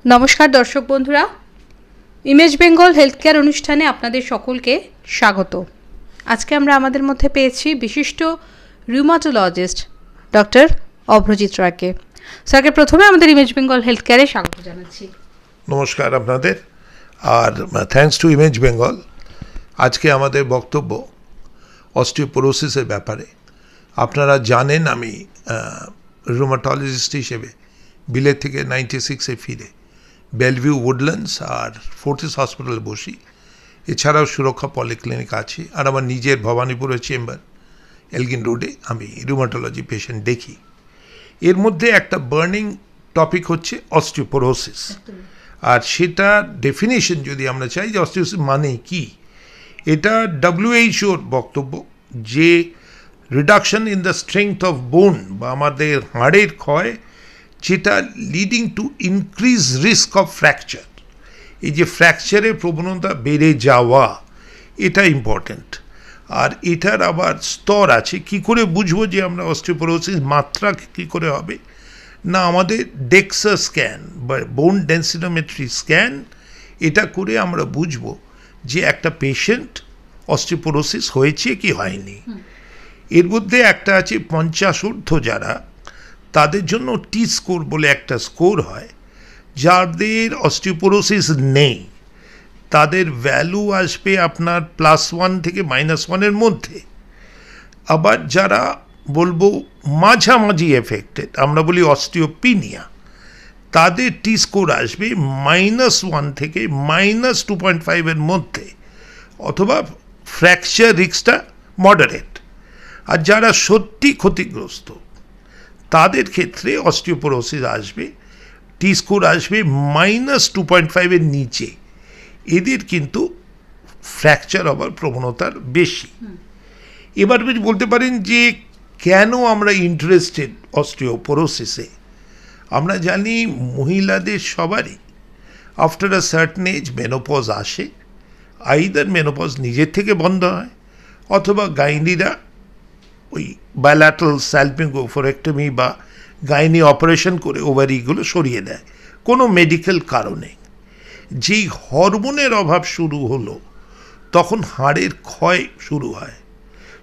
নমস্কার দর্শক বন্ধুরা, ইমেজ বেঙ্গল হেলথ কেয়ার অনুষ্ঠানে আপনাদের সকলকে স্বাগত। আজকে আমরা আমাদের মধ্যে পেয়েছি বিশিষ্ট রিউমাটোলজিস্ট ডক্টর অভ্রজিৎ রায়কে। স্যারকে প্রথমে আমাদের ইমেজ বেঙ্গল হেলথ কেয়ারে স্বাগত জানাচ্ছি। নমস্কার আপনাদের, আর থ্যাঙ্কস টু ইমেজ বেঙ্গল। আজকে আমাদের বক্তব্য অস্টিওপোরোসিসের ব্যাপারে। আপনারা জানেন আমি রিউমাটোলজিস্ট হিসেবে বিলেত থেকে 96-এ ফিরে বেলভিউ উডল্যান্ডস আর ফোর্টিস হসপিটালে বসি। এছাড়াও সুরক্ষা পলিক্লিনিক আছে, আর আমার নিজের ভবানীপুরের চেম্বার এলগিন রোডে আমি রিউমাটোলজি পেশেন্ট দেখি। এর মধ্যে একটা বার্নিং টপিক হচ্ছে অস্টিওপোরোসিস, আর সেটা ডেফিনেশন যদি আমরা চাই যে অস্টিওপোরোসিস মানে কি, এটা WHO-র বক্তব্য যে reduction in the strength of বোন বা আমাদের হাড়ের ক্ষয়, যেটা leading to increase risk of fracture. এই যে ফ্র্যাকচারের প্রবণতা বেড়ে যাওয়া, এটা ইম্পর্ট্যান্ট। আর এটার আবার স্তর আছে। কি করে বুঝবো যে আমরা অস্টিওপোরোসিস মাত্রা কী করে হবে না, আমাদের ডেক্সা স্ক্যান বা বোন ডেন্সিটোমেট্রি স্ক্যান, এটা করে আমরা বুঝবো যে একটা পেশেন্ট অস্টিওপোরোসিস হয়েছে কি হয়নি। এর মধ্যে একটা আছে 50 ঊর্ধ্ব যারা, তাদের জন্য টি স্কোর বলে একটা স্কোর হয়। যাদের অস্টিওপোরোসিস নেই তাদের ভ্যালু আসবে আপনার +1 থেকে -1-এর মধ্যে। আবার যারা বলবো মাঝামাঝি এফেক্টেড, আমরা বলি অস্টিওপিনিয়া, তাদের টি স্কোর আসবে -1 থেকে -2.5-এর মধ্যে, অথবা ফ্র্যাকচার রিস্কটা মডারেট। আর যারা সত্যি ক্ষতিগ্রস্ত তাদের ক্ষেত্রে অস্টিওপোরোসিস আসবে, টি স্কোর আসবে -2.5-এর নিচে। এদের কিন্তু ফ্র্যাকচার হবার প্রবণতার বেশি। এবার বলতে পারেন যে কেন আমরা ইন্টারেস্টেড অস্টিওপোরোসিসে। আমরা জানি মহিলাদের সবারই after a certain age menopause আসে। আইদার মেনোপজ নিজের থেকে বন্ধ হয়, অথবা গাইনিরা ওই বাইল্যাটারাল স্যালপিঙ্গোফোরেক্টমি বা গাইনি অপারেশন করে ওভারিগুলো সরিয়ে দেয় কোনো মেডিকেল কারণে। যেই হরমোনের অভাব শুরু হলো তখন হাড়ের ক্ষয় শুরু হয়।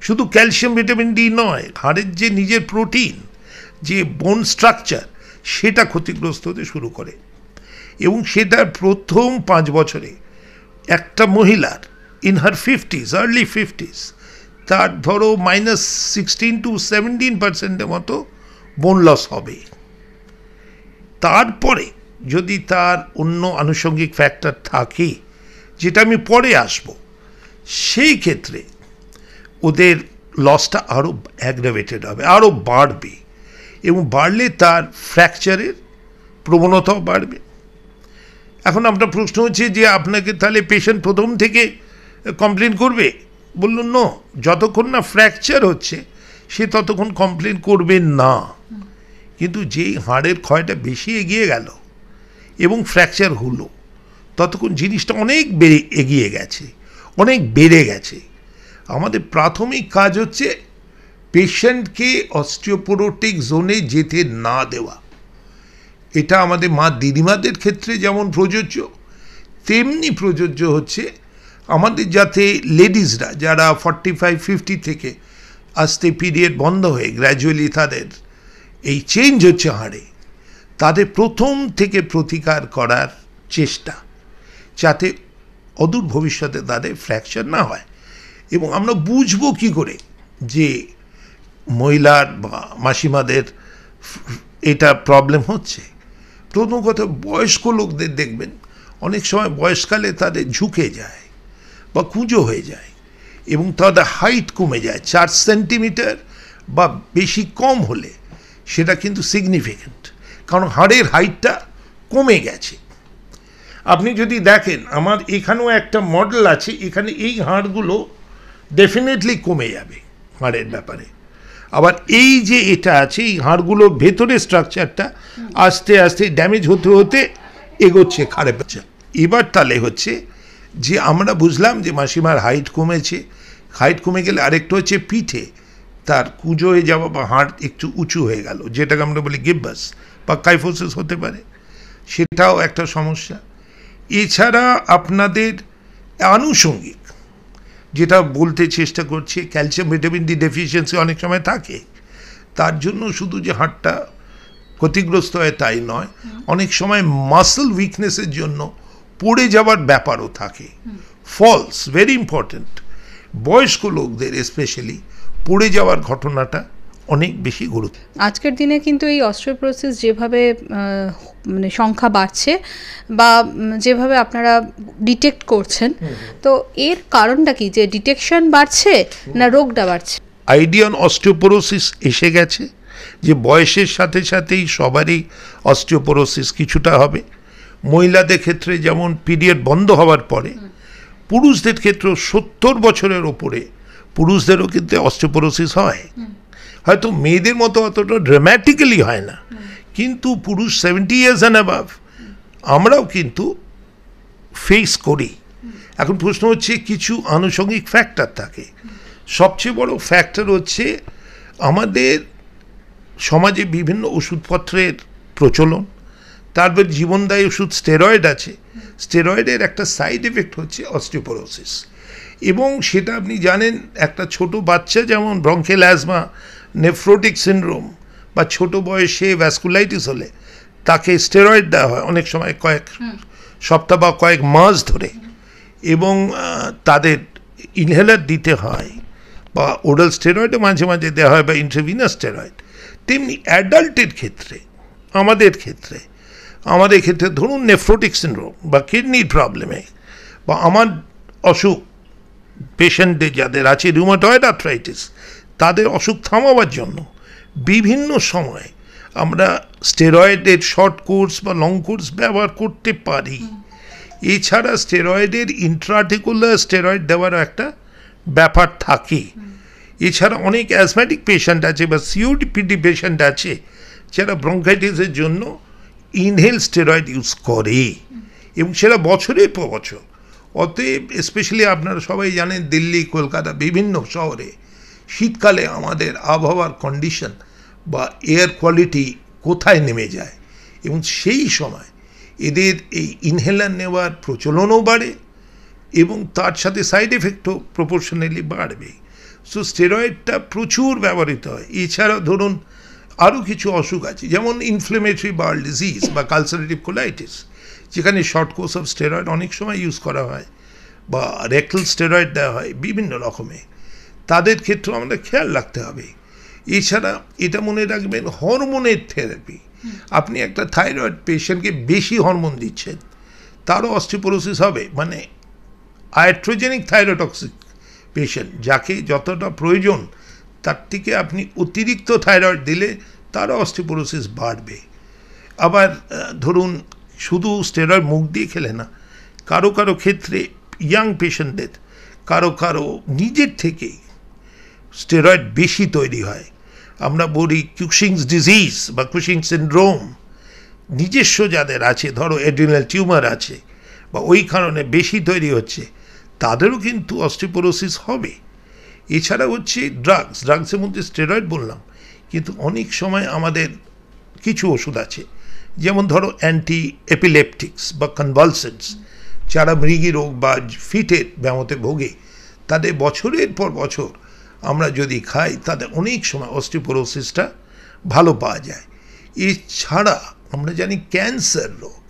শুধু ক্যালসিয়াম ভিটামিন ডি নয়, হাড়ের যে নিজের প্রোটিন, যে বোন স্ট্রাকচার, সেটা ক্ষতিগ্রস্ত হতে শুরু করে। এবং সেটা প্রথম 5 বছরে একটা মহিলার in her 50s, early 50s, তার ধরো -16 to 17% মতো বোন লস হবে। তারপরে যদি তার অন্য আনুষঙ্গিক ফ্যাক্টর থাকে, যেটা আমি পরে আসব, সেই ক্ষেত্রে ওদের লসটা আরও অ্যাগ্রাভেটেড হবে, আরও বাড়বে, এবং বাড়লে তার ফ্র্যাকচারের প্রবণতাও বাড়বে। এখন আপনার প্রশ্ন হচ্ছে যে আপনাকে তাহলে পেশেন্ট প্রথম থেকে কমপ্লেন করবে? বলুন নো, যতক্ষণ না ফ্র্যাকচার হচ্ছে সে ততক্ষণ কমপ্লেন করবে না। কিন্তু যেই হাড়ের ক্ষয়টা বেশি এগিয়ে গেল এবং ফ্র্যাকচার হলো, ততক্ষণ জিনিসটা অনেক এগিয়ে গেছে, অনেক বেড়ে গেছে। আমাদের প্রাথমিক কাজ হচ্ছে পেশেন্টকে অস্টিওপোরোটিক জোনে যেতে না দেওয়া। এটা আমাদের মা দিদিমাদের ক্ষেত্রে যেমন প্রযোজ্য, তেমনি প্রযোজ্য হচ্ছে আমাদের যাতে লেডিসরা যারা 45-50 থেকে আস্তে পিরিয়ড বন্ধ হয়ে গ্র্যাজুয়ালি তাদের এই চেঞ্জ হচ্ছে হাড়ে, তাদের প্রথম থেকে প্রতিকার করার চেষ্টা, যাতে অদূর ভবিষ্যতে তাদের ফ্র্যাকচার না হয়। এবং আমরা বুঝবো কি করে যে মহিলার বা মাসিমাদের এটা প্রবলেম হচ্ছে? প্রথম কথা, বয়স্ক লোকদের দেখবেন অনেক সময় বয়সকালে তাদের ঝুঁকে যায় বা কুঁজো হয়ে যায়, এবং তাদের হাইট কমে যায় 4 সেন্টিমিটার বা বেশি কম হলে সেটা কিন্তু সিগনিফিক্যান্ট, কারণ হাড়ের হাইটটা কমে গেছে। আপনি যদি দেখেন, আমার এখানেও একটা মডেল আছে, এখানে এই হাড়গুলো ডেফিনেটলি কমে যাবে হাড়ের ব্যাপারে। আবার এই যে এটা আছে, এই হাড়গুলোর ভেতরে স্ট্রাকচারটা আস্তে আস্তে ড্যামেজ হতে হতে এগোচ্ছে খারাপ হচ্ছে। এবার তাহলে হচ্ছে যে আমরা বুঝলাম যে মাসিমার হাইট কমেছে। হাইট কমে গেলে আরেকটা হচ্ছে পিঠে তার কুঁজো হয়ে যাওয়া বা হাড় একটু উঁচু হয়ে গেল, যেটাকে আমরা বলি গিব্বাস বা কাইফোসিস হতে পারে। সেটাও একটা সমস্যা। এছাড়া আপনাদের আনুষঙ্গিক যেটা বলতে চেষ্টা করছি, ক্যালসিয়াম ভিটামিন ডি ডেফিসিয়েন্সি অনেক সময় থাকে, তার জন্য শুধু যে হাড়টা ক্ষতিগ্রস্ত হয় তাই নয়, অনেক সময় মাসল উইকনেসের জন্য পড়ে যাওয়ার ব্যাপারও থাকে। ফলস, ভেরি ইম্পর্ট্যান্ট, বয়স্ক লোকদের স্পেশালি পড়ে যাওয়ার ঘটনাটা অনেক বেশি গুরুত্ব। আজকের দিনে কিন্তু এই অস্টিওপোরোসিস যেভাবে মানে সংখ্যা বাড়ছে বা যেভাবে আপনারা ডিটেক্ট করছেন, তো এর কারণটা কি, যে ডিটেকশন বাড়ছে না রোগটা বাড়ছে? আইডিয়া অন অস্টিওপোরোসিস এসে গেছে যে বয়সের সাথে সাথেই সবারই অস্টিওপোরোসিস কিছুটা হবে। মহিলাদের ক্ষেত্রে যেমন পিরিয়ড বন্ধ হওয়ার পরে, পুরুষদের ক্ষেত্রেও 70 বছরের ওপরে পুরুষদেরও কিন্তু অস্টিওপোরোসিস হয়। হয়তো মেয়েদের মতো অতটা ড্রামাটিক্যালি হয় না, কিন্তু পুরুষ 70 ইয়ার্স অ্যান্ড অ্যাবাভ আমরাও কিন্তু ফেস করি। এখন প্রশ্ন হচ্ছে কিছু আনুষঙ্গিক ফ্যাক্টর থাকে। সবচেয়ে বড় ফ্যাক্টর হচ্ছে আমাদের সমাজে বিভিন্ন ওষুধপত্রের প্রচলন, তারপর জীবনদায়ী ওষুধ স্টেরয়েড আছে। স্টেরয়েডের একটা সাইড এফেক্ট হচ্ছে অস্টিওপোরোসিস, এবং সেটা আপনি জানেন একটা ছোট বাচ্চা যেমন ব্রঙ্কেল অ্যাজমা, নেফ্রোটিক সিনড্রোম বা ছোট বয়সে ভ্যাসকুলাইটিস হলে তাকে স্টেরয়েড দেওয়া হয় অনেক সময় কয়েক সপ্তাহ বা কয়েক মাস ধরে, এবং তাদের ইনহেলার দিতে হয় বা ওরাল স্টেরয়েডও মাঝে মাঝে দেওয়া হয় বা ইন্ট্রাভিনাস স্টেরয়েড। তেমনি অ্যাডাল্টের ক্ষেত্রে, আমাদের ক্ষেত্রে ধরুন নেফ্রোটিক সিনড্রোম বা কিডনির প্রবলেমে বা আমার অসুখ, পেশেন্টদের যাদের আছে রিউমাটয়েড আর্থ্রাইটিস, তাদের অসুখ থামাবার জন্য বিভিন্ন সময় আমরা স্টেরয়েডের শর্ট কোর্স বা লং কোর্স ব্যবহার করতে পারি। এছাড়া স্টেরয়েডের ইন্ট্রাআর্টিকুলার স্টেরয়েড দেওয়ারও একটা ব্যাপার থাকে। এছাড়া অনেক অ্যাজম্যাটিক পেশেন্ট আছে বা সিওপিডি পেশেন্ট আছে যারা ব্রঙ্কাইটিসের জন্য ইনহেল স্টেরয়েড ইউজ করে, এবং সেটা বছরের পর বছর। অতএব স্পেশালি আপনারা সবাই জানেন দিল্লি, কলকাতা, বিভিন্ন শহরে শীতকালে আমাদের আবহাওয়ার কন্ডিশন বা এয়ার কোয়ালিটি কোথায় নেমে যায়, এবং সেই সময় এদের এই ইনহেলার নেওয়ার প্রচলনও বাড়ে এবং তার সাথে সাইড এফেক্টও প্রপোর্শনালি বাড়বে। সো স্টেরয়েডটা প্রচুর ব্যবহৃত হয়। এছাড়া ধরুন আরও কিছু অসুখ আছে, যেমন ইনফ্লেমেটরি বাউল ডিজিজ বা কালসারেটিভ কোলাইটিস, যেখানে শর্ট কোর্স অফ স্টেরয়েড অনেক সময় ইউজ করা হয় বা রেক্টাল স্টেরয়েড দেওয়া হয় বিভিন্ন রকমের। তাদের ক্ষেত্রে আমাদের খেয়াল রাখতে হবে। এছাড়া এটা মনে রাখবেন, হরমোনের থেরাপি, আপনি একটা থাইরয়েড পেশেন্টকে বেশি হরমোন দিচ্ছেন, তারও অস্টিওপোরোসিস হবে। মানে আয়াট্রোজেনিক থাইরোটক্সিক পেশেন্ট, যাকে যতটা প্রয়োজন তার থেকে আপনি অতিরিক্ত থাইরয়েড দিলে তারও অস্টিওপোরোসিস বাড়বে। আবার ধরুন শুধু স্টেরয়েড মুখ দিয়ে খেলে না, কারো ক্ষেত্রে ইয়াং পেশেন্টদের কারো নিজের থেকেই স্টেরয়েড বেশি তৈরি হয়। আমরা বলি কুশিংস ডিজিজ বা কুশিং সিনড্রোম, নিজস্ব যাদের আছে, ধরো অ্যাড্রিনাল টিউমার আছে বা ওই কারণে বেশি তৈরি হচ্ছে, তাদেরও কিন্তু অস্টিওপোরোসিস হবে। এছাড়া হচ্ছে ড্রাগসের মধ্যে স্টেরয়েড বললাম, কিন্তু অনেক সময় আমাদের কিছু ওষুধ আছে, যেমন ধরো অ্যান্টি এপিলেপটিক্স বা কনভালসেন্টস, যারা মৃগী রোগ বা ফিটের ব্যামোতে ভোগে, তাদের বছরের পর বছর আমরা যদি খাই, তাদের অনেক সময় অস্টিওপোরোসিসটা ভালো পাওয়া যায়। এছাড়া আমরা জানি ক্যান্সার রোগ,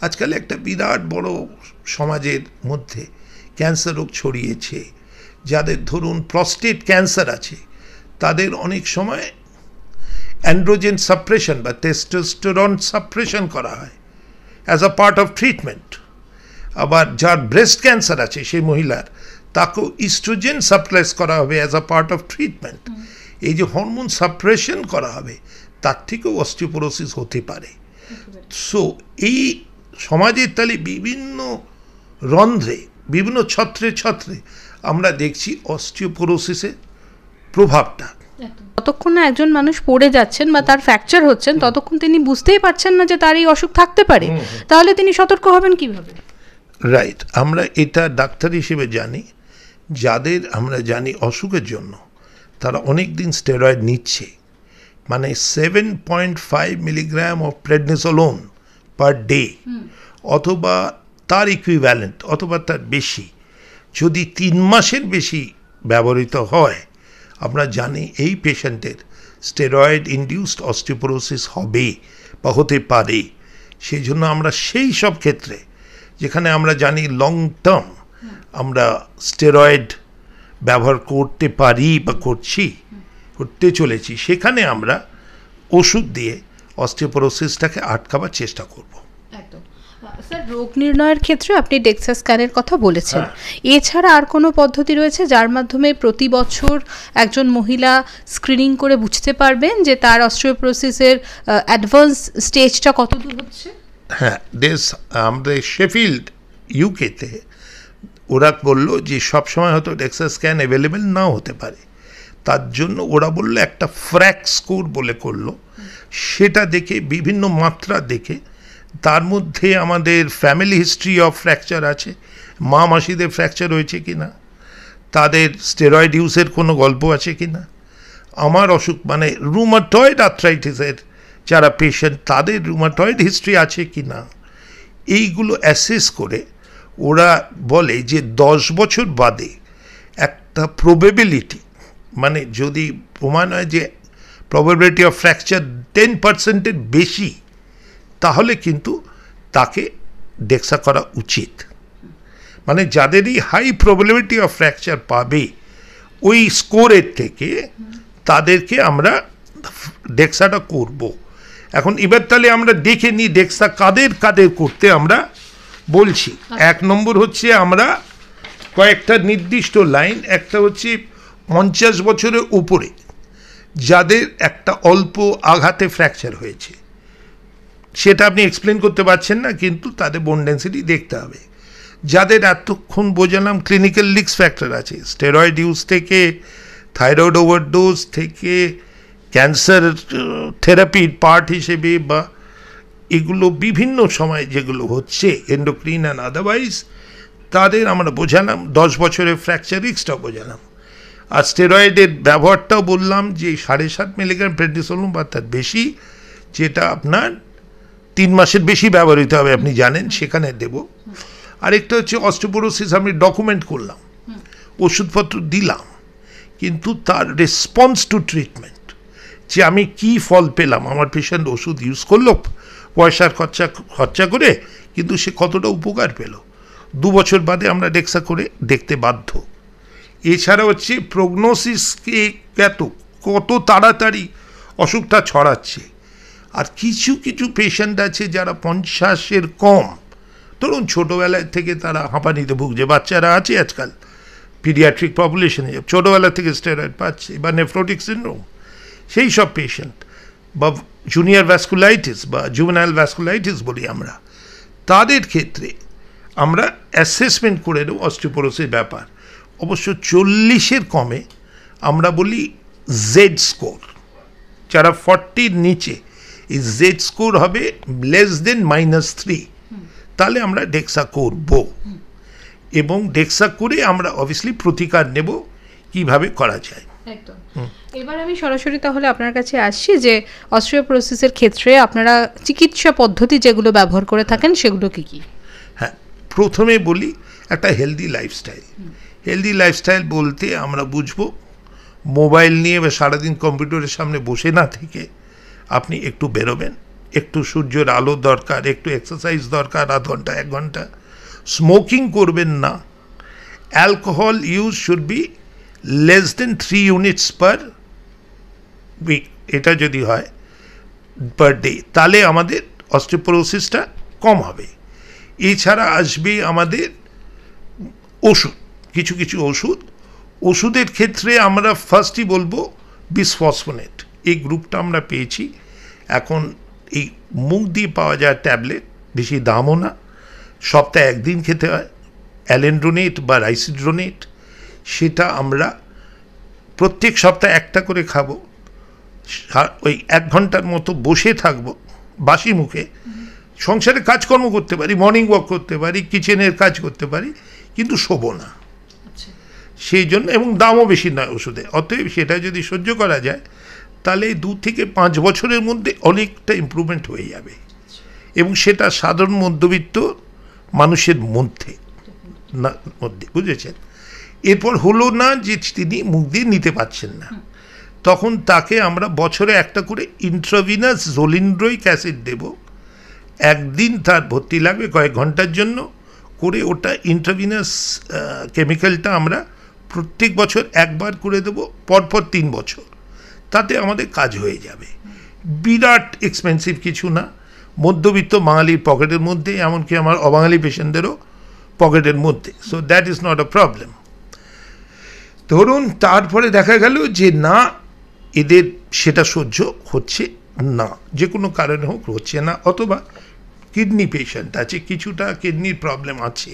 আজকাল একটা বিরাট বড় সমাজের মধ্যে ক্যান্সার রোগ ছড়িয়েছে। যাদের ধরুন প্রস্টেট ক্যান্সার আছে, তাদের অনেক সময় অ্যান্ড্রোজেন সাপ্রেশন বা টেস্টোস্টেরন সাপ্রেশন করা হয় as a part of treatment. আবার যার ব্রেস্ট ক্যান্সার আছে সেই মহিলার, তাকেও ইস্ট্রোজেন সাপ্রেস করা হবে as a part of treatment. এই যে হরমোন সাপ্রেশন করা হবে, তার থেকেও অস্টিওপোরোসিস হতে পারে। সো এই সমাজের তালে বিভিন্ন রন্ধ্রে, বিভিন্ন ছত্রে আমরা দেখছি অস্টিওপোরোসিসের প্রভাবটা। যতক্ষণ না একজন মানুষ পড়ে যাচ্ছেন বা তার ফ্র্যাকচার হচ্ছেন, ততক্ষণ তিনি বুঝতেই পারছেন না যে তার এই অসুখ থাকতে পারে। তাহলে তিনি সতর্ক হবেন কিভাবে? রাইট, আমরা এটা ডাক্তার হিসেবে জানি, যাদের আমরা জানি অসুখের জন্য তারা অনেক দিন স্টেরয়েড নিচ্ছে, মানে 7.5 milligram of prednisolone per day অথবা তার ইকুইভ্যালেন্ট অথবা তার বেশি যদি 3 মাসের বেশি ব্যবহৃত হয়, আমরা জানি এই পেশেন্টের স্টেরয়েড ইনডিউসড অস্টিওপোরোসিস হবে বা হতে পারে। সেই জন্য আমরা সেই সব ক্ষেত্রে যেখানে আমরা জানি লং টার্ম আমরা স্টেরয়েড ব্যবহার করতে পারি বা করতে চলেছি, সেখানে আমরা ওষুধ দিয়ে অস্টিওপোরোসিসটাকে আটকাবার চেষ্টা করব। একদম স্যার, রোগ নির্ণয়ের ক্ষেত্রে আপনি ডেক্সা স্ক্যানের কথা বলেছেন, এছাড়া আর কোনো পদ্ধতি রয়েছে যার মাধ্যমে প্রতি বছর একজন মহিলা স্ক্রিনিং করে বুঝতে পারবেন যে তার অস্টিওপোরোসিসের অ্যাডভান্স স্টেজটা কত দূর হচ্ছে? হ্যাঁ, আমাদের শেফিল্ড ইউকেতে ওরা বললো যে সবসময় হয়তো ডেক্সা স্ক্যান অ্যাভেলেবেল নাও হতে পারে, তার জন্য ওরা বললো একটা ফ্র্যাক স্কোর বলে করলো, সেটা দেখে বিভিন্ন মাত্রা দেখে তার মধ্যে আমাদের ফ্যামিলি হিস্ট্রি অফ ফ্র্যাকচার আছে, মা মাসিদের ফ্র্যাকচার হয়েছে কি না, তাদের স্টেরয়েড ইউজের কোনো গল্প আছে কি না, আমার অসুখ মানে রুমাটয়েড আর্থ্রাইটিসের যারা পেশেন্ট তাদের রুমাটয়েড হিস্ট্রি আছে কি না, এইগুলো অ্যাসেস করে ওরা বলে যে 10 বছর বাদে একটা প্রবেবিলিটি, মানে যদি প্রমাণ হয় যে প্রবাবিলিটি অফ ফ্র্যাকচার 10%-এর বেশি, তাহলে কিন্তু তাকে ডেক্সা করা উচিত। মানে যাদেরই হাই প্রবাবিলিটি অফ ফ্র্যাকচার পাবে ওই স্কোরের থেকে তাদেরকে আমরা ডেক্সাটা করব। এখন এবার তাহলে আমরা দেখে নিই ডেক্সা কাদের কাদের করতে আমরা বলছি। 1 নম্বর হচ্ছে আমরা কয়েকটা নির্দিষ্ট লাইন, একটা হচ্ছে 50 বছরের উপরে যাদের একটা অল্প আঘাতে ফ্র্যাকচার হয়েছে, সেটা আপনি এক্সপ্লেন করতে পারছেন না, কিন্তু তাদের বোন ডেন্সিটি দেখতে হবে। যাদের এতক্ষণ বোঝালাম ক্লিনিক্যাল রিস্ক ফ্যাক্টর আছে, স্টেরয়েড ইউজ থেকে থাইরয়েড ওভারডোজ থেকে ক্যান্সার থেরাপির পার্ট হিসেবে বা এগুলো বিভিন্ন সময় যেগুলো হচ্ছে এন্ডোক্রিন অ্যান্ড আদারওয়াইজ, তাদের আমরা বোঝালাম 10 বছরের ফ্র্যাকচার রিস্কটাও বোঝালাম। আর স্টেরয়েডের ব্যবহারটাও বললাম যে 7.5 মিলিগ্রাম প্রেডনিসোলোন বা তার বেশি, যেটা আপনার 3 মাসের বেশি ব্যবহৃত হবে আপনি জানেন, সেখানে দেব। আরেকটা হচ্ছে অস্টিওপোরোসিস আমি ডকুমেন্ট করলাম, ওষুধপত্র দিলাম, কিন্তু তার রেসপন্স টু ট্রিটমেন্ট, যে আমি কি ফল পেলাম, আমার পেশেন্ট ওষুধ ইউজ করলো পয়সার খরচা করে, কিন্তু সে কতটা উপকার পেল, 2 বছর বাদে আমরা ডেক্সা করে দেখতে বাধ্য। এছাড়া হচ্ছে প্রগনোসিসকে কত তাড়াতাড়ি অসুখটা ছড়াচ্ছে। আর কিছু কিছু পেশেন্ট আছে যারা 50-এর কম, ধরুন ছোটোবেলায় থেকে তারা হাঁপানিতে ভুগছে, বাচ্চারা আছে আজকাল পিডিয়াট্রিক পপুলেশনে, ছোটোবেলা থেকে স্টেরয়েড পাচ্ছে বা নেফ্রোটিক সিনড্রোম, সেই সব পেশেন্ট বা জুনিয়র ভ্যাসকুলাইটিস বা জুভেনাইল ভ্যাসকুলাইটিস বলি আমরা, তাদের ক্ষেত্রে আমরা অ্যাসেসমেন্ট করে দেবো অস্টিওপোরোসিস ব্যাপার। অবশ্য 40-এর কমে আমরা বলি জেড স্কোর, যারা 40-র নিচে এই জেড স্কোর হবে লেস দেন -3, তাহলে আমরা ডেক্সা করব, এবং ডেক্সা করে আমরা অবভিয়াসলি প্রতিকার নেব কিভাবে করা যায়। একদম। এবার আমি সরাসরি তাহলে আপনার কাছে আসছি যে অস্টিওপোরোসিসের ক্ষেত্রে আপনারা চিকিৎসা পদ্ধতি যেগুলো ব্যবহার করে থাকেন সেগুলো কি কি? হ্যাঁ, প্রথমে বলি একটা হেলদি লাইফস্টাইল। হেলদি লাইফস্টাইল বলতে আমরা বুঝবো মোবাইল নিয়ে বা সারাদিন কম্পিউটারের সামনে বসে না থেকে আপনি একটু বেরোবেন, একটু সূর্যের আলো দরকার, একটু এক্সারসাইজ দরকার, আধ ঘন্টা 1 ঘন্টা, স্মোকিং করবেন না, alcohol use should be less than 3 units per week, এটা যদি হয় পার ডে, তাহলে আমাদের অস্টিওপোরোসিসটা কম হবে। এছাড়া আসবে আমাদের ওষুধ, কিছু কিছু ওষুধের ক্ষেত্রে আমরা ফার্স্টই বলবো বিসফসফোনেট, এই গ্রুপটা আমরা পেয়েছি এখন, এই মুখ দিয়ে পাওয়া যায় ট্যাবলেট, বেশি দামও না, সপ্তাহে 1 দিন খেতে হয়, অ্যালেন্ড্রোনেট বা রাইসিড্রোনেট, সেটা আমরা প্রত্যেক সপ্তাহে একটা করে খাবো, ওই 1 ঘন্টার মতো বসে থাকবো বাসি মুখে, সংসারে কাজকর্ম করতে পারি, মর্নিং ওয়াক করতে পারি, কিচেনের কাজ করতে পারি, কিন্তু শোবো না, সেই জন্য, এবং দামও বেশি নয় ওষুধে, অতএব সেটা যদি সহ্য করা যায় তাহলে 2 থেকে 5 বছরের মধ্যে অনেকটা ইমপ্রুভমেন্ট হয়ে যাবে। এবং সেটা সাধারণ মধ্যবিত্ত মানুষের মধ্যে বুঝেছেন। এরপর হলো না যে তিনি মুখ দিয়ে নিতে পারছেন না, তখন তাকে আমরা বছরে একটা করে ইন্ট্রাভিনাস জোলিন্ড্রোইক অ্যাসিড দেব। একদিন তার ভর্তি লাগবে কয়েক ঘন্টার জন্য করে, ওটা ইন্ট্রাভিনাস কেমিক্যালটা আমরা প্রত্যেক বছর একবার করে দেব, পরপর 3 বছর, তাতে আমাদের কাজ হয়ে যাবে। বিরাট এক্সপেন্সিভ কিছু না, মধ্যবিত্ত বাঙালির পকেটের মধ্যে, এমনকি আমার অবাঙালি পেশেন্টদেরও পকেটের মধ্যে। So that is not a problem. ধরুন তারপরে দেখা গেল যে না, এদের সেটা সহ্য হচ্ছে না, যে কোনো কারণে হোক হচ্ছে না, অথবা কিডনি পেশেন্ট আছে, কিছুটা কিডনির প্রবলেম আছে,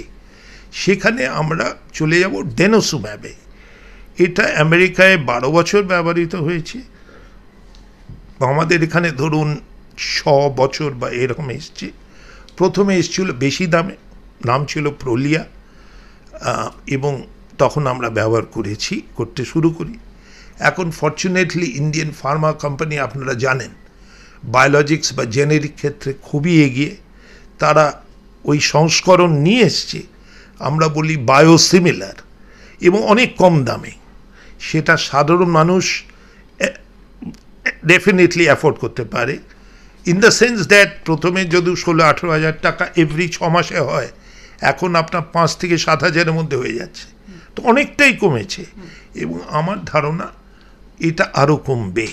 সেখানে আমরা চলে যাব ডেনোসুম্যাবে। এটা আমেরিকায় 12 বছর ব্যবহৃত হয়েছে, আমাদের এখানে ধরুন 6 বছর বা এরকম এসছে। প্রথমে এসেছিল বেশি দামে, নাম ছিল প্রোলিয়া, এবং তখন আমরা ব্যবহার করতে শুরু করি। এখন ফর্চুনেটলি ইন্ডিয়ান ফার্মা কোম্পানি, আপনারা জানেন, বায়োলজিক্স বা জেনেরিক ক্ষেত্রে খুবই এগিয়ে, তারা ওই সংস্করণ নিয়ে এসছে, আমরা বলি বায়োসিমিলার, এবং অনেক কম দামে। সেটা সাধারণ মানুষ ডেফিনেটলি অ্যাফোর্ড করতে পারে, ইন দ্য সেন্স দ্যাট প্রথমে যদি 16-18 হাজার টাকা এভরি 6 মাসে হয়, এখন আপনার 5 থেকে 7 হাজারের মধ্যে হয়ে যাচ্ছে, তো অনেকটাই কমেছে। এবং আমার ধারণা এটা আরও কমবে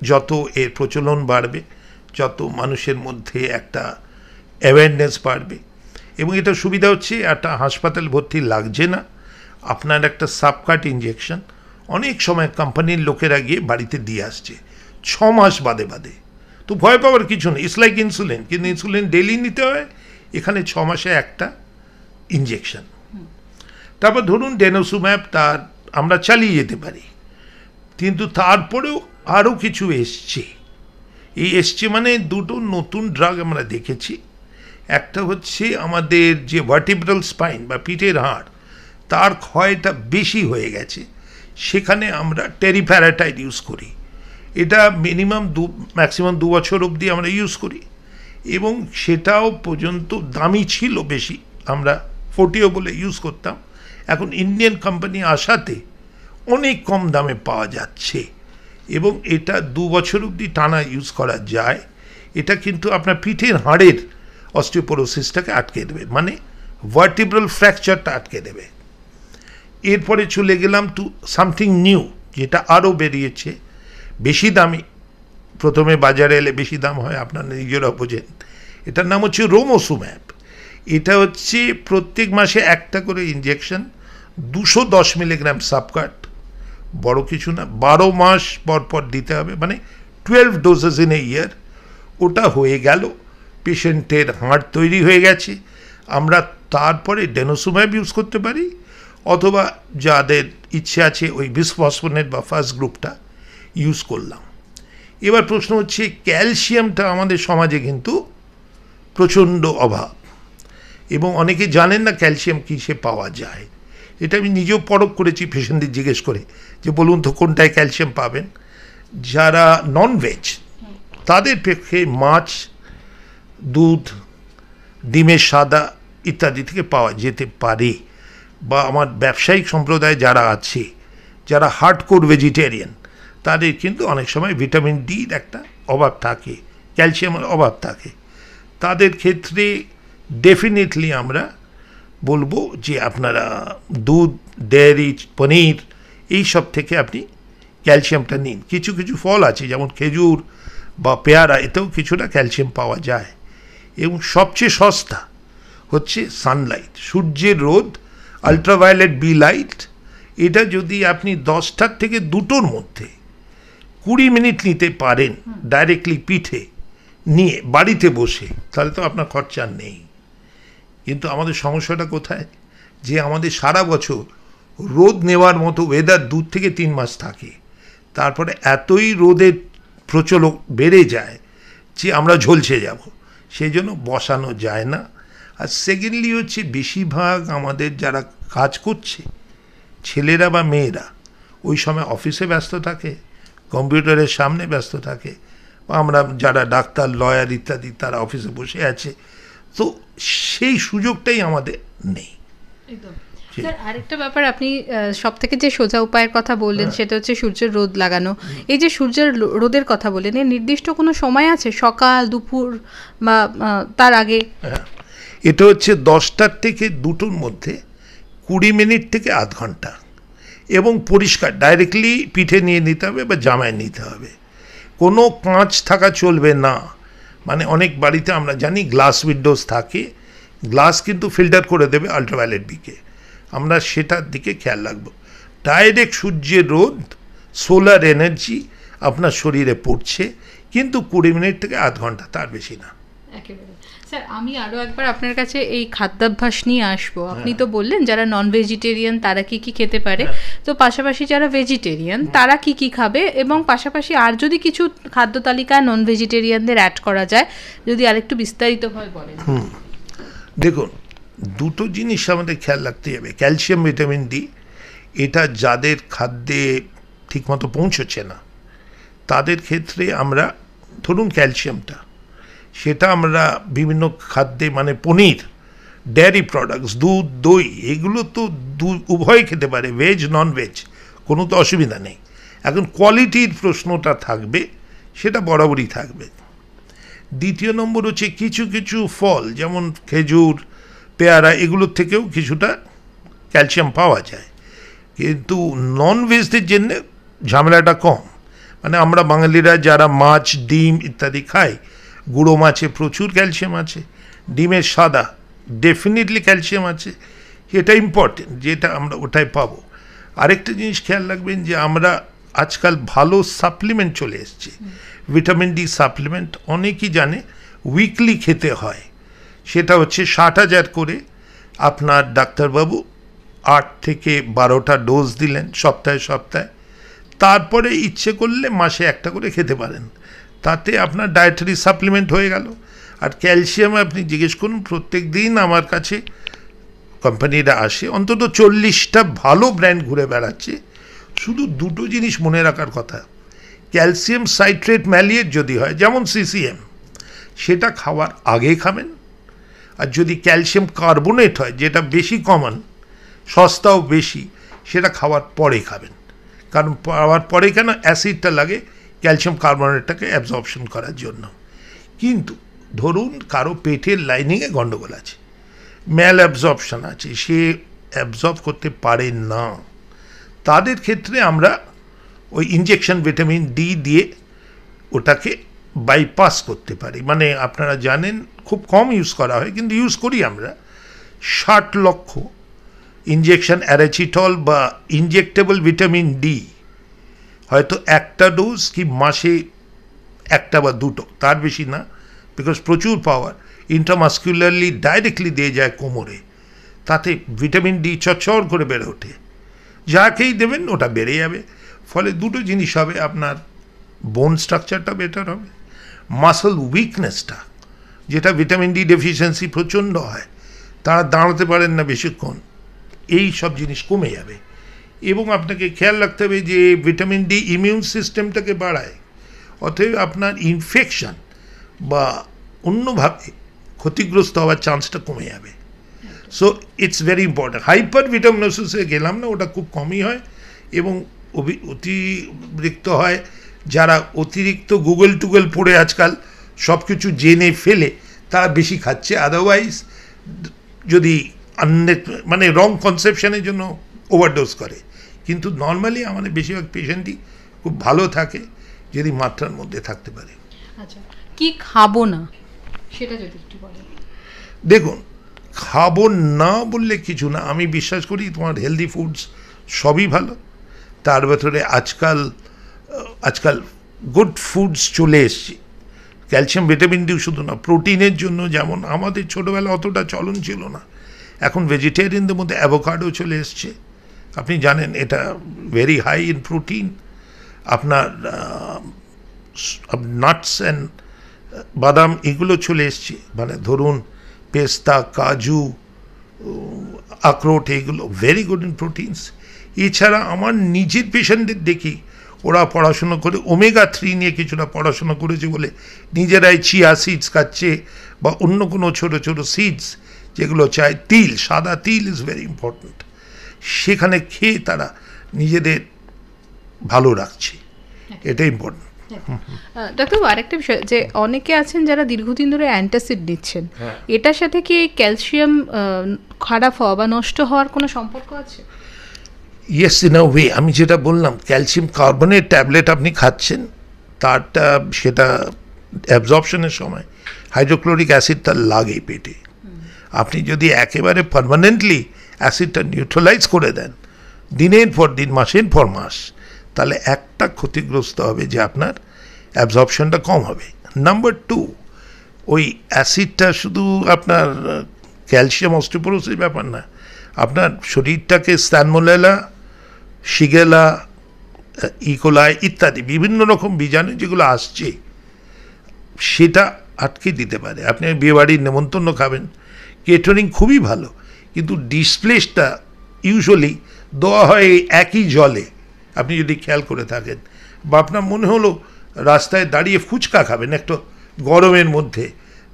যত এর প্রচলন বাড়বে, যত মানুষের মধ্যে একটা অ্যাওয়ারনেস বাড়বে। এবং এটা সুবিধা হচ্ছে, একটা হাসপাতাল ভর্তি লাগছে না, আপনার একটা সাবকাট ইঞ্জেকশন অনেক সময় কোম্পানির লোকেরা গিয়ে বাড়িতে দিয়ে আসছে 6 মাস বাদে বাদে। তো ভয় পাওয়ার কিছু নেই, ইটস লাইক ইনসুলিন, কিন্তু ইনসুলিন ডেইলি নিতে হয়, এখানে 6 মাসে একটা ইঞ্জেকশন। তারপর ধরুন ডেনোসুম্যাব, তার আমরা চালিয়ে যেতে পারি, কিন্তু তারপরেও আরও কিছু এসছে। এই এসছে মানে দুটো নতুন ড্রাগ আমরা দেখেছি। একটা হচ্ছে আমাদের যে ভার্টিব্রাল স্পাইন বা পিঠের হাড়, তার ক্ষয়টা বেশি হয়ে গেছে, সেখানে আমরা টেরিপ্যারাটাইড ইউজ করি। এটা ম্যাক্সিমাম 2 বছর অবধি আমরা ইউজ করি, এবং সেটাও পর্যন্ত দামি ছিল বেশি, আমরা 40 বলে ইউজ করতাম। এখন ইন্ডিয়ান কোম্পানি আসাতে অনেক কম দামে পাওয়া যাচ্ছে, এবং এটা 2 বছর অবধি টানা ইউজ করা যায়। এটা কিন্তু আপনার পিঠের হাড়ের অস্টিওপোরোসিসটাকে আটকে দেবে, মানে ভার্টিব্রাল ফ্র্যাকচারটা আটকে দেবে। এরপরে চলে গেলাম টু সামথিং নিউ, যেটা আরও বেরিয়েছে, বেশি দামি, প্রথমে বাজারে এলে বেশি দাম হয়, আপনারা নিজেরা বোঝেন। এটার নাম হচ্ছে রোমোসুম্যাব। এটা হচ্ছে প্রত্যেক মাসে একটা করে ইঞ্জেকশন, 210 মিলিগ্রাম সাবকাট, বড় কিছু না, 12 মাস পর পর দিতে হবে, মানে 12 ডোজেস ইন এ ইয়ার। ওটা হয়ে গেল, পেশেন্টের হাড় তৈরি হয়ে গেছে, আমরা তারপরে ডেনোসুম্যাব ইউজ করতে পারি, অথবা যাদের ইচ্ছে আছে ওই বিসফসফোনেট বা ফার্স্ট গ্রুপটা ইউজ করলাম। এবার প্রশ্ন হচ্ছে, ক্যালসিয়ামটা আমাদের সমাজে কিন্তু প্রচণ্ড অভাব, এবং অনেকে জানেন না ক্যালসিয়াম কিসে পাওয়া যায়। এটা আমি নিজেও পরখ করেছি পেশেন্টদের জিজ্ঞেস করে, যে বলুন তো কোনটায় ক্যালসিয়াম পাবেন। যারা ননভেজ, তাদের পক্ষে মাছ, দুধ, ডিমের সাদা ইত্যাদি থেকে পাওয়া যেতে পারে, বা আমার ব্যবসায়িক সম্প্রদায় যারা আছে, যারা হার্ডকোর ভেজিটেরিয়ান, তাদের কিন্তু অনেক সময় ভিটামিন ডির একটা অভাব থাকে, ক্যালসিয়ামের অভাব থাকে। তাদের ক্ষেত্রে ডেফিনেটলি আমরা বলবো যে আপনারা দুধ, ডেয়ারি, পনির, এই সব থেকে আপনি ক্যালসিয়ামটা নিন। কিছু কিছু ফল আছে, যেমন খেজুর বা পেয়ারা, এতেও কিছুটা ক্যালসিয়াম পাওয়া যায়। এবং সবচেয়ে সস্তা হচ্ছে সানলাইট, সূর্যের রোদ, আলট্রাভায়োলেট বি লাইট। এটা যদি আপনি 10টার থেকে 2টোর মধ্যে 20 মিনিট নিতে পারেন ডাইরেক্টলি পিঠে নিয়ে বাড়িতে বসে, তাহলে তো আপনার খরচা নেই। কিন্তু আমাদের সমস্যাটা কোথায়, যে আমাদের সারা বছর রোদ নেওয়ার মতো ওয়েদার 2 থেকে 3 মাস থাকে, তারপরে এতই রোদের প্রচলন বেড়ে যায় যে আমরা ঝলসে যাব, সেই জন্য বসানো যায় না। আর সেকেন্ডলি হচ্ছে, বেশিরভাগ আমাদের যারা কাজ করছে, ছেলেরা বা মেয়েরা, ওই সময় অফিসে ব্যস্ত থাকে, কম্পিউটারের সামনে ব্যস্ত থাকে, আমরা যারা ডাক্তার, লয়ার ইত্যাদি তারা অফিসে বসে আছে, তো সেই সুযোগটাই আমাদের নেই। স্যার, আরেকটা ব্যাপার, আপনি সব থেকে যে সোজা উপায়ের কথা বললেন সেটা হচ্ছে সূর্যের রোদ লাগানো। এই যে সূর্যের রোদের কথা বললেন, এর নির্দিষ্ট কোনো সময় আছে, সকাল, দুপুর বা তার আগে? এটা হচ্ছে 10টার থেকে 2টোর মধ্যে 20 মিনিট থেকে আধ ঘন্টা, এবং পরিষ্কার ডাইরেক্টলি পিঠে নিয়ে নিতে হবে বা জামায় নিতে হবে। কোনো কাঁচ থাকা চলবে না। মানে অনেক বাড়িতে আমরা জানি গ্লাস উইন্ডোজ থাকে, গ্লাস কিন্তু ফিল্টার করে দেবে আল্ট্রাভায়োলেট বিকে, আমরা সেটার দিকে খেয়াল রাখবো। ডাইরেক্ট সূর্যের রোদ, সোলার এনার্জি আপনার শরীরে পড়ছে, কিন্তু 20 মিনিট থেকে আধ ঘন্টা, তার বেশি না। একেবারে। স্যার, আমি আরও একবার আপনার কাছে এই খাদ্যাভ্যাস নিয়ে আসবো। আপনি তো বললেন যারা নন ভেজিটেরিয়ান তারা কি কি খেতে পারে, তো পাশাপাশি যারা ভেজিটেরিয়ান তারা কি কি খাবে, এবং পাশাপাশি আর যদি কিছু খাদ্য তালিকায় নন ভেজিটেরিয়ানদের অ্যাড করা যায়, যদি আরেকটু বিস্তারিতভাবে বলেন। দেখুন, দুটো জিনিস আমাদের খেয়াল রাখতে হবে। ক্যালসিয়াম, ভিটামিন ডি, এটা যাদের খাদ্যে ঠিকমতো পৌঁছচ্ছে না তাদের ক্ষেত্রে আমরা, ধরুন ক্যালসিয়ামটা, সেটা আমরা বিভিন্ন খাদ্যে, মানে পনির, ডেয়ারি প্রোডাক্টস, দুধ, দই, এগুলো তো উভয় খেতে পারে, ভেজ নন ভেজ, কোনো তো অসুবিধা নেই। এখন কোয়ালিটির প্রশ্নটা থাকবে, সেটা বরাবরই থাকবে। দ্বিতীয় নম্বর হচ্ছে কিছু কিছু ফল, যেমন খেজুর, পেয়ারা, এগুলোর থেকেও কিছুটা ক্যালসিয়াম পাওয়া যায়, কিন্তু নন ভেজদের জন্য ঝামেলাটা কম। মানে আমরা বাঙালিরা যারা মাছ, ডিম ইত্যাদি খাই, গুঁড়ো মাছে প্রচুর ক্যালসিয়াম আছে, ডিমের সাদা ডেফিনেটলি ক্যালসিয়াম আছে, এটা ইম্পর্টেন্ট, যেটা আমরা ওটাই পাবো। আরেকটা জিনিস খেয়াল রাখবেন যে আমরা আজকাল ভালো সাপ্লিমেন্ট চলে এসছে, ভিটামিন ডি সাপ্লিমেন্ট, অনেকেই জানে উইকলি খেতে হয়। সেটা হচ্ছে 60,000 করে আপনার ডাক্তারবাবু 8 থেকে 12টা ডোজ দিলেন সপ্তাহে সপ্তাহে, তারপরে ইচ্ছে করলে মাসে একটা করে খেতে পারেন, তাতে আপনার ডায়েটারি সাপ্লিমেন্ট হয়ে গেল। আর ক্যালসিয়াম আপনি জিজ্ঞেস করুন, প্রত্যেক দিন আমার কাছে কোম্পানিরা আসে, অন্তত 40টা ভালো ব্র্যান্ড ঘুরে বেড়াচ্ছে। শুধু দুটো জিনিস মনে রাখার কথা, ক্যালসিয়াম সাইট্রেট ম্যালিয়েট যদি হয়, যেমন সিসিএম, সেটা খাওয়ার আগে খাবেন। আর যদি ক্যালসিয়াম কার্বোনেট হয়, যেটা বেশি কমন, সস্তাও বেশি, সেটা খাওয়ার পরে খাবেন। কারণ খাওয়ার পরে কেন, অ্যাসিডটা লাগে ক্যালসিয়াম কার্বোনেটটাকে অ্যাবজর্পশন করার জন্য। কিন্তু ধরুন কারো পেটের লাইনিংয়ে গণ্ডগোল আছে, ম্যাল অ্যাবজর্পশন আছে, সে অ্যাবজর্ব করতে পারে না, তাদের ক্ষেত্রে আমরা ওই ইনজেকশন ভিটামিন ডি দিয়ে ওটাকে বাইপাস করতে পারি। মানে আপনারা জানেন খুব কম ইউজ করা হয়, কিন্তু ইউজ করি আমরা। 60 লক্ষ ইনজেকশন অ্যারাচিটল বা ইনজেক্টেবল ভিটামিন ডি, হয়তো একটা ডোজ কি মাসে একটা বা দুটো, তার বেশি না, বিকজ প্রচুর পাওয়ার ইন্ট্রামাস্কুলারলি ডাইরেক্টলি দিয়ে যায় কোমরে, তাতে ভিটামিন ডি চচ্চর করে বেড়ে ওঠে। যাকেই দেবেন ওটা বেড়ে যাবে। ফলে দুটো জিনিস হবে, আপনার বোন স্ট্রাকচারটা বেটার হবে, মাসল উইকনেসটা, যেটা ভিটামিন ডি ডেফিসিয়েন্সি প্রচণ্ড হয়, তারা দাঁড়াতে পারেন না বেশিক্ষণ, এই সব জিনিস কমে যাবে। এবং আপনাকে খেয়াল রাখতে হবে যে ভিটামিন ডি ইমিউন সিস্টেমটাকে বাড়ায়, অতএব আপনার ইনফেকশন বা অন্যভাবে ক্ষতিগ্রস্ত হওয়ার চান্সটা কমে যাবে। So it's very important. হাইপার ভিটামিনোসিসে গেলাম না, ওটা খুব কমই হয়, এবং অতিরিক্ত হয় যারা অতিরিক্ত গুগল টুগল পড়ে আজকাল সব কিছু জেনে ফেলে তারা বেশি খাচ্ছে। আদারওয়াইজ যদি মানে রং কনসেপশনের জন্য ওভারডোজ করে, কিন্তু নর্মালি আমাদের বেশিরভাগ পেশেন্টই খুব ভালো থাকে যদি মাত্রার মধ্যে থাকতে পারে। আচ্ছা, কি খাবো না সেটা যদি একটু বলেন। দেখুন, খাবো না বললে কিছু না, আমি বিশ্বাস করি তোমার হেলদি ফুডস সবই ভালো, তার ভেতরে আজকাল গুড ফুডস চলে এসছে। ক্যালসিয়াম ভিটামিন ডি শুধু না, প্রোটিনের জন্য, যেমন আমাদের ছোটোবেলা অতটা চলন ছিল না, এখন ভেজিটেরিয়ানদের মধ্যে অ্যাভোকাডো চলে এসছে, আপনি জানেন এটা ভেরি হাই ইন প্রোটিন। আপনার নাটস অ্যান্ড বাদাম এগুলো চলে এসছে, মানে ধরুন পেস্তা, কাজু, আখরোট, এগুলো ভেরি গুড ইন প্রোটিনস। এছাড়া আমার নিজের পেশেন্টদের দেখি ওরা পড়াশুনো করে ওমেগা-3 নিয়ে কিছুটা পড়াশোনা করেছে বলে নিজেরাই চিয়া সিডস খাচ্ছে বা অন্য কোনো ছোটো ছোটো সিডস যেগুলো চায়, তিল, সাদা তিল ইজ ভেরি ইম্পর্ট্যান্ট, সেখানে খেয়ে তারা নিজেদের ভালো রাখছে, এটা ইম্পর্ট্যান্ট। ডাক্তারবাবু, আরেকটা বিষয়, যে অনেকে আছেন যারা দীর্ঘদিন ধরে অ্যান্টাসিড নিচ্ছেন, এটার সাথে কি ক্যালসিয়াম খারাপ হওয়া বা নষ্ট হওয়ার কোনো সম্পর্ক আছে? Yes, in a way. আমি যেটা বললাম, ক্যালসিয়াম কার্বনেট ট্যাবলেট আপনি খাচ্ছেন, তারটা সেটা অ্যাবজর্পশনের সময় হাইড্রোক্লোরিক অ্যাসিডটা লাগে পেটে। আপনি যদি একেবারে পার্মানেন্টলি অ্যাসিডটা নিউট্রালাইজ করে দেন দিনের পর দিন, মাসের পর মাস, তাহলে একটা ক্ষতিগ্রস্ত হবে যে আপনার অ্যাবজর্পশনটা কম হবে। নাম্বার 2, ওই অ্যাসিডটা শুধু আপনার ক্যালসিয়াম অস্টিওপোরোসিস ব্যাপার না, আপনার শরীরটাকে স্যালমোনেলা, শিগেলা, ইকোলাই ইত্যাদি বিভিন্ন রকম বীজাণু যেগুলো আসছে সেটা আটকে দিতে পারে। আপনি বিয়েবাড়ির নেমন্তন্ন খাবেন, কেটারিং খুবই ভালো, কিন্তু ডিসপ্লেসটা ইউজুয়ালি দেওয়া হয় একই জলে। আপনি যদি খেয়াল করে থাকেন, বা আপনার মনে হলো রাস্তায় দাঁড়িয়ে ফুচকা খাবেন একটু গরমের মধ্যে,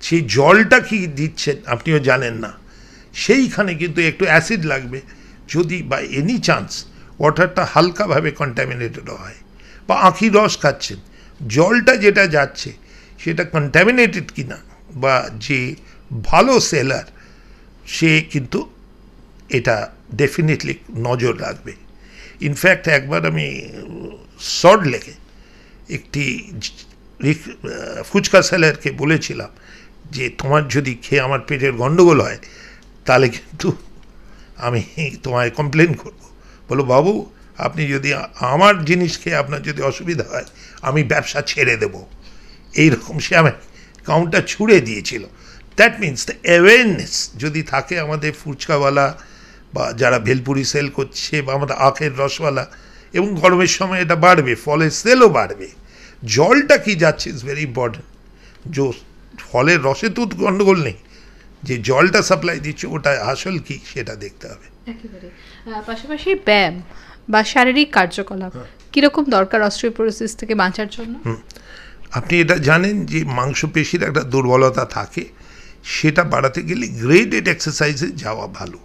সেই জলটা কি দিচ্ছেন আপনিও জানেন না, সেইখানে কিন্তু একটু অ্যাসিড লাগবে। যদি বাই এনি চান্স ওয়াটারটা হালকাভাবে কন্ট্যামিনেটেড হয়, বা আখি রস খাচ্ছেন, জলটা যেটা যাচ্ছে সেটা কন্ট্যামিনেটেড কিনা, বা যে ভালো সেলার সে কিন্তু এটা ডেফিনেটলি নজর রাখবে। ইনফ্যাক্ট একবার আমি সল্ট লেকে একটি ফুচকা সেলারকে বলেছিলাম যে তোমার যদি খেয়ে আমার পেটের গণ্ডগোল হয় তাহলে কিন্তু আমি তোমায় কমপ্লেন করব। বলো, বাবু আপনি যদি আমার জিনিস খেয়ে আপনার যদি অসুবিধা হয় আমি ব্যবসা ছেড়ে দেব, এইরকম সে আমি কাউন্টার ছুড়ে দিয়েছিল। দ্যাট মিনস দ্য অ্যাওয়ারনেস যদি থাকে আমাদের ফুচকাওয়ালা বা যারা ভেলপুরি সেল করছে, বা আমাদের আখের রসওয়ালা, এবং গরমের সময় এটা বাড়বে, ফলের সেলও বাড়বে। জলটা কি যাচ্ছে ইজ ভেরি ইম্পর্টেন্ট। যে ফলের রসে তো গণ্ডগোল নেই, যে জলটা সাপ্লাই দিচ্ছে ওটা আসল কি সেটা দেখতে হবে। একেবারে। পাশাপাশি ব্যায়াম বা শারীরিক কার্যকলাপ কিরকম দরকার অস্টিওপোরোসিস থেকে বাঁচার জন্য? আপনি এটা জানেন যে মাংসপেশির একটা দুর্বলতা থাকে, সেটা বাড়াতে গেলে গ্রেডেড এক্সারসাইজে যাওয়া ভালো।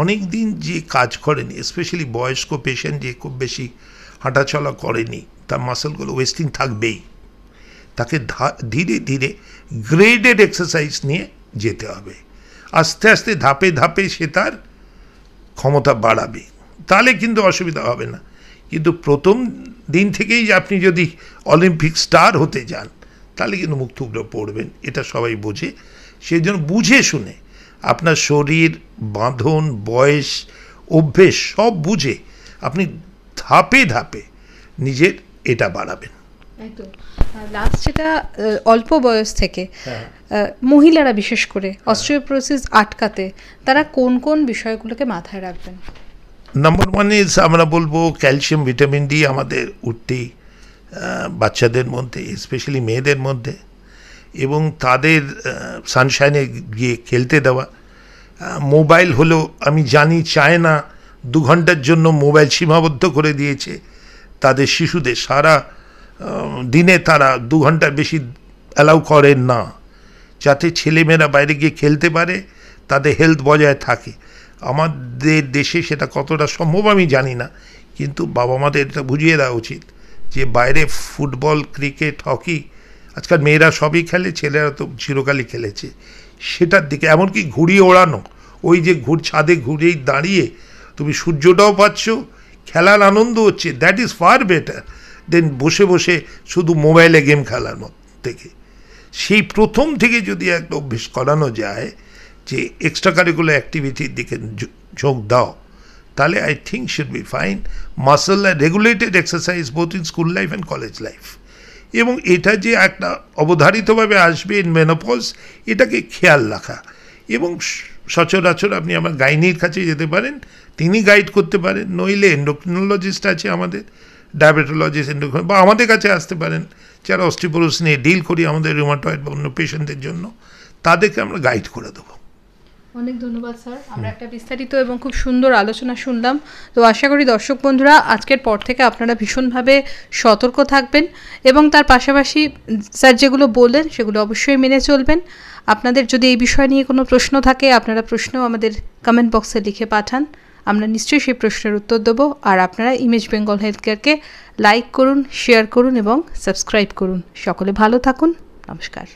অনেক দিন যে কাজ করেনি, স্পেশালি বয়স্ক পেশেন্ট যে খুব বেশি হাঁটাচলা করেনি, তার মাসলগুলো ওয়েস্টিং থাকবেই, তাকে ধীরে ধীরে গ্রেডেড এক্সারসাইজ নিয়ে যেতে হবে। আস্তে আস্তে ধাপে ধাপে সে তার ক্ষমতা বাড়াবে, তাহলে কিন্তু অসুবিধা হবে না। কিন্তু প্রথম দিন থেকেই আপনি যদি অলিম্পিক স্টার হতে যান তাহলে কিন্তু মুখ থুবড়ে পড়বেন, এটা সবাই বোঝে। সেই জন্য বুঝে শুনে আপনার শরীর, বাঁধন, বয়স, অভ্যেস সব বুঝে আপনি ধাপে ধাপে নিজের এটা বাড়াবেন। একদম। লাস্ট যেটা অল্প বয়স থেকে মহিলারা বিশেষ করে অস্টিওপোরোসিস আটকাতে তারা কোন কোন বিষয়গুলোকে মাথায় রাখবেন? নাম্বার 1 ইজ আমরা বলবো ক্যালসিয়াম, ভিটামিন ডি আমাদের উঠতেই বাচ্চাদের মধ্যে, স্পেশালি মেয়েদের মধ্যে, এবং তাদের সানশাইনে গিয়ে খেলতে দেওয়া। মোবাইল হলো আমি জানি চায়না 2 ঘন্টার জন্য মোবাইল সীমাবদ্ধ করে দিয়েছে তাদের শিশুদের, সারা দিনে তারা 2 ঘন্টার বেশি অ্যালাউ করেন না, যাতে ছেলেমেয়েরা বাইরে গিয়ে খেলতে পারে, তাদের হেলথ বজায় থাকে। আমাদের দেশে সেটা কতটা সম্ভব আমি জানি না, কিন্তু বাবা মাদের এটা বুঝিয়ে দেওয়া উচিত যে বাইরে ফুটবল, ক্রিকেট, হকি আজকাল মেয়েরা সবই খেলে, ছেলেরা তো চিরকালই খেলেছে, সেটার দিকে, এমনকি ঘুড়ি ওড়ানো, ওই যে ছাদে ঘুরেই দাঁড়িয়ে তুমি সূর্যটাও পাচ্ছ, খেলার আনন্দ হচ্ছে, দ্যাট ইজ ফার বেটার দেন বসে বসে শুধু মোবাইলে গেম খেলার থেকে। সেই প্রথম থেকে যদি একটা অভ্যেস করানো যায় যে এক্সট্রা কারিকুলার অ্যাক্টিভিটির দিকে ঝোঁক দাও, তাহলে I think should be fine. Muscle regulated exercise both in school life and college life, এবং এটা যে একটা অবধারিতভাবে আসবে ইন মেনোপজ, এটাকে খেয়াল রাখা। এবং সচরাচর আপনি আমার গাইনির কাছে যেতে পারেন, তিনি গাইড করতে পারেন, নইলে এন্ডোক্রিনোলজিস্ট আছে আমাদের, ডায়াবেটোলজিস্ট, এন্ডোক্রিন, বা আমাদের কাছে আসতে পারেন যারা অস্টিওপোরোসিস নিয়ে ডিল করি আমাদের রিউমাটয়েড বা অন্য পেশেন্টদের জন্য, তাদেরকে আমরা গাইড করে দেবো। অনেক ধন্যবাদ স্যার। আমরা একটা বিস্তারিত এবং খুব সুন্দর আলোচনা শুনলাম। তো আশা করি দর্শক বন্ধুরা আজকের পর থেকে আপনারা ভীষণভাবে সতর্ক থাকবেন এবং তার পাশাপাশি স্যার যেগুলো বললেন সেগুলো অবশ্যই মেনে চলবেন। আপনাদের যদি এই বিষয় নিয়ে কোনো প্রশ্ন থাকে আপনারা প্রশ্ন আমাদের কমেন্ট বক্সে লিখে পাঠান, আমরা নিশ্চয়ই সেই প্রশ্নের উত্তর দেবো। আর আপনারা ইমেজ বেঙ্গল হেলথ কেয়ারকে লাইক করুন, শেয়ার করুন এবং সাবস্ক্রাইব করুন। সকলে ভালো থাকুন। নমস্কার।